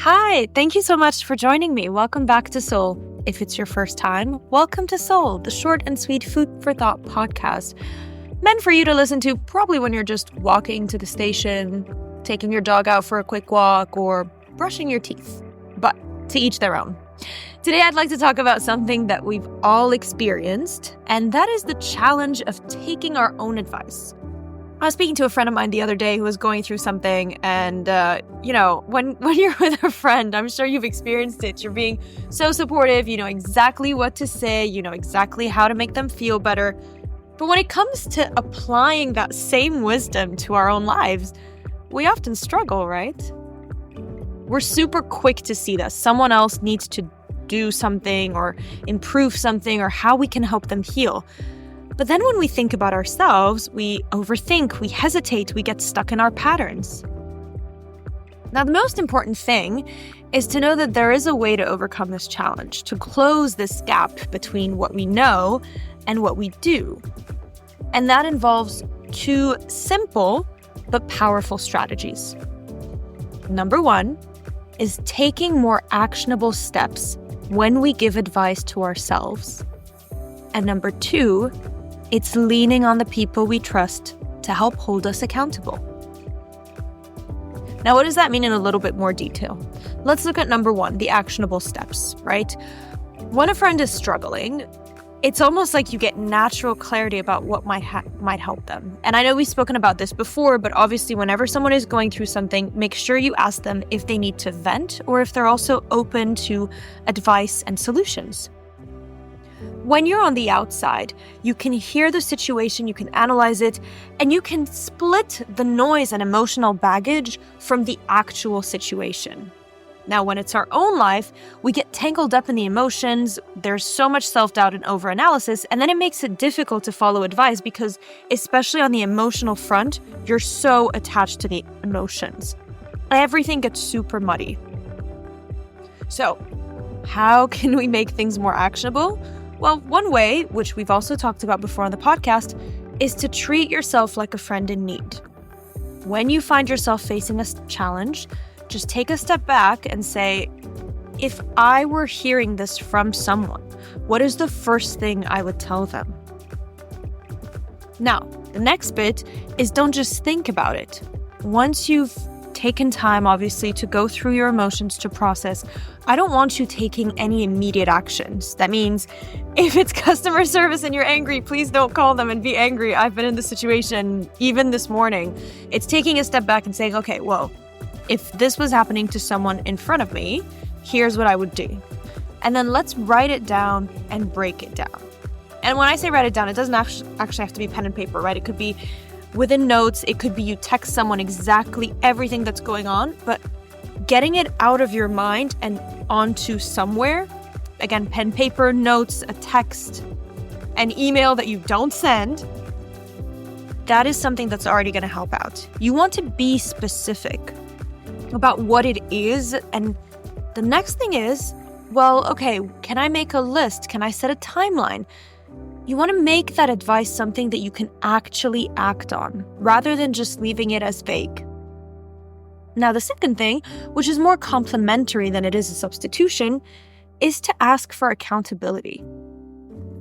Hi, thank you so much for joining me. Welcome back to Soul. If it's your first time, welcome to Soul, the short and sweet food for thought podcast, meant for you to listen to probably when you're just walking to the station, taking your dog out for a quick walk, or brushing your teeth. But to each their own. Today, I'd like to talk about something that we've all experienced, and that is the challenge of taking our own advice. I was speaking to a friend of mine the other day who was going through something, and, when you're with a friend, I'm sure you've experienced it. You're being so supportive, you know exactly what to say, you know exactly how to make them feel better. But when it comes to applying that same wisdom to our own lives, we often struggle, right? We're super quick to see that someone else needs to do something or improve something or how we can help them heal. But then when we think about ourselves, we overthink, we hesitate, we get stuck in our patterns. Now, the most important thing is to know that there is a way to overcome this challenge, to close this gap between what we know and what we do. And that involves two simple but powerful strategies. Number one is taking more actionable steps when we give advice to ourselves. And number two, it's leaning on the people we trust to help hold us accountable. Now, what does that mean in a little bit more detail? Let's look at number one, the actionable steps, right? When a friend is struggling, it's almost like you get natural clarity about what might help them. And I know we've spoken about this before, but obviously whenever someone is going through something, make sure you ask them if they need to vent or if they're also open to advice and solutions. When you're on the outside, you can hear the situation, you can analyze it, and you can split the noise and emotional baggage from the actual situation. Now, when it's our own life, we get tangled up in the emotions, there's so much self-doubt and overanalysis, and then it makes it difficult to follow advice because, especially on the emotional front, you're so attached to the emotions. Everything gets super muddy. So, how can we make things more actionable? Well, one way, which we've also talked about before on the podcast, is to treat yourself like a friend in need. When you find yourself facing a challenge, just take a step back and say, if I were hearing this from someone, what is the first thing I would tell them? Now, the next bit is don't just think about it. Once you've taken time, obviously, to go through your emotions to process, I don't want you taking any immediate actions. That means if it's customer service and you're angry, please don't call them and be angry. I've been in this situation even this morning. It's taking a step back and saying, okay, well, if this was happening to someone in front of me, here's what I would do. And then let's write it down and break it down. And when I say write it down, it doesn't actually have to be pen and paper, right? It could be within notes, it could be you text someone exactly everything that's going on, but getting it out of your mind and onto somewhere, again, pen, paper, notes, a text, an email that you don't send, that is something that's already going to help out. You want to be specific about what it is, and the next thing is, well, okay, can I make a list? Can I set a timeline? You want to make that advice something that you can actually act on, rather than just leaving it as vague. Now, the second thing, which is more complementary than it is a substitution, is to ask for accountability.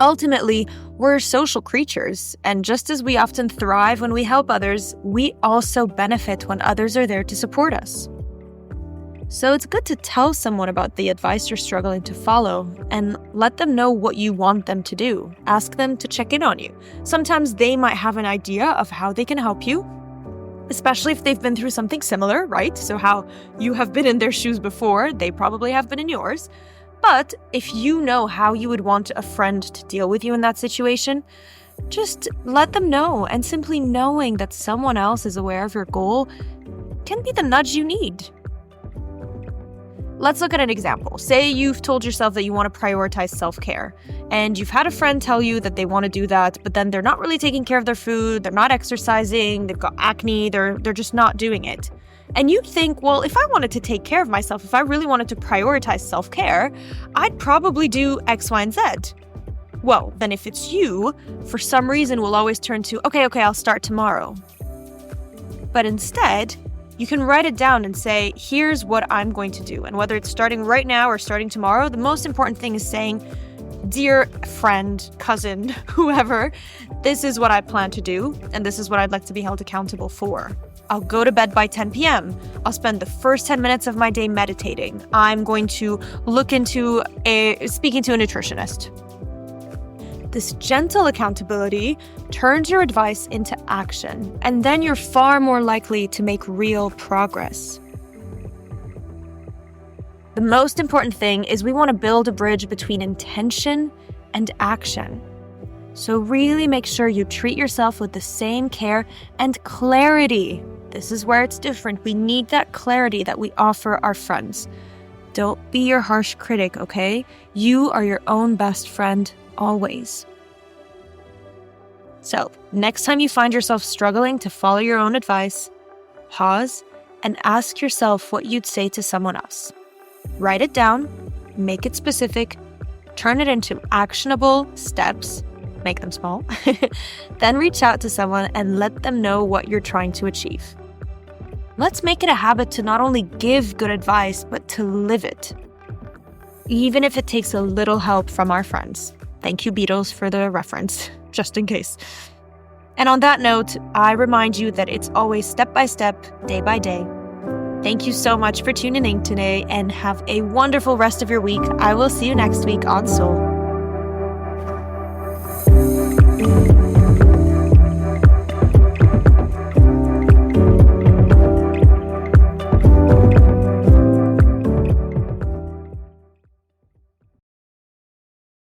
Ultimately, we're social creatures, and just as we often thrive when we help others, we also benefit when others are there to support us. So it's good to tell someone about the advice you're struggling to follow and let them know what you want them to do. Ask them to check in on you. Sometimes they might have an idea of how they can help you, especially if they've been through something similar, right? So how you have been in their shoes before, they probably have been in yours. But if you know how you would want a friend to deal with you in that situation, just let them know. And simply knowing that someone else is aware of your goal can be the nudge you need. Let's look at an example. Say you've told yourself that you want to prioritize self-care, and you've had a friend tell you that they want to do that, but then they're not really taking care of their food, they're not exercising, they've got acne, they're just not doing it. And you think, well, if I wanted to take care of myself, if I really wanted to prioritize self-care, I'd probably do X, Y, and Z. Well, then if it's you, for some reason we'll always turn to, okay, I'll start tomorrow. But instead, You can write it down and say, here's what I'm going to do. And whether it's starting right now or starting tomorrow, the most important thing is saying, dear friend, cousin, whoever, this is what I plan to do, and this is what I'd like to be held accountable for. I'll go to bed by 10 p.m. I'll spend the first 10 minutes of my day meditating. I'm going to look into speaking to a nutritionist. This gentle accountability turns your advice into action, and then you're far more likely to make real progress. The most important thing is we want to build a bridge between intention and action. So really make sure you treat yourself with the same care and clarity. This is where it's different. We need that clarity that we offer our friends. Don't be your harsh critic, okay? You are your own best friend always. So, next time you find yourself struggling to follow your own advice, pause and ask yourself what you'd say to someone else. Write it down, make it specific, turn it into actionable steps, make them small, then reach out to someone and let them know what you're trying to achieve. Let's make it a habit to not only give good advice, but to live it, even if it takes a little help from our friends. Thank you, Beatles, for the reference, just in case. And on that note, I remind you that it's always step by step, day by day. Thank you so much for tuning in today and have a wonderful rest of your week. I will see you next week on Soul.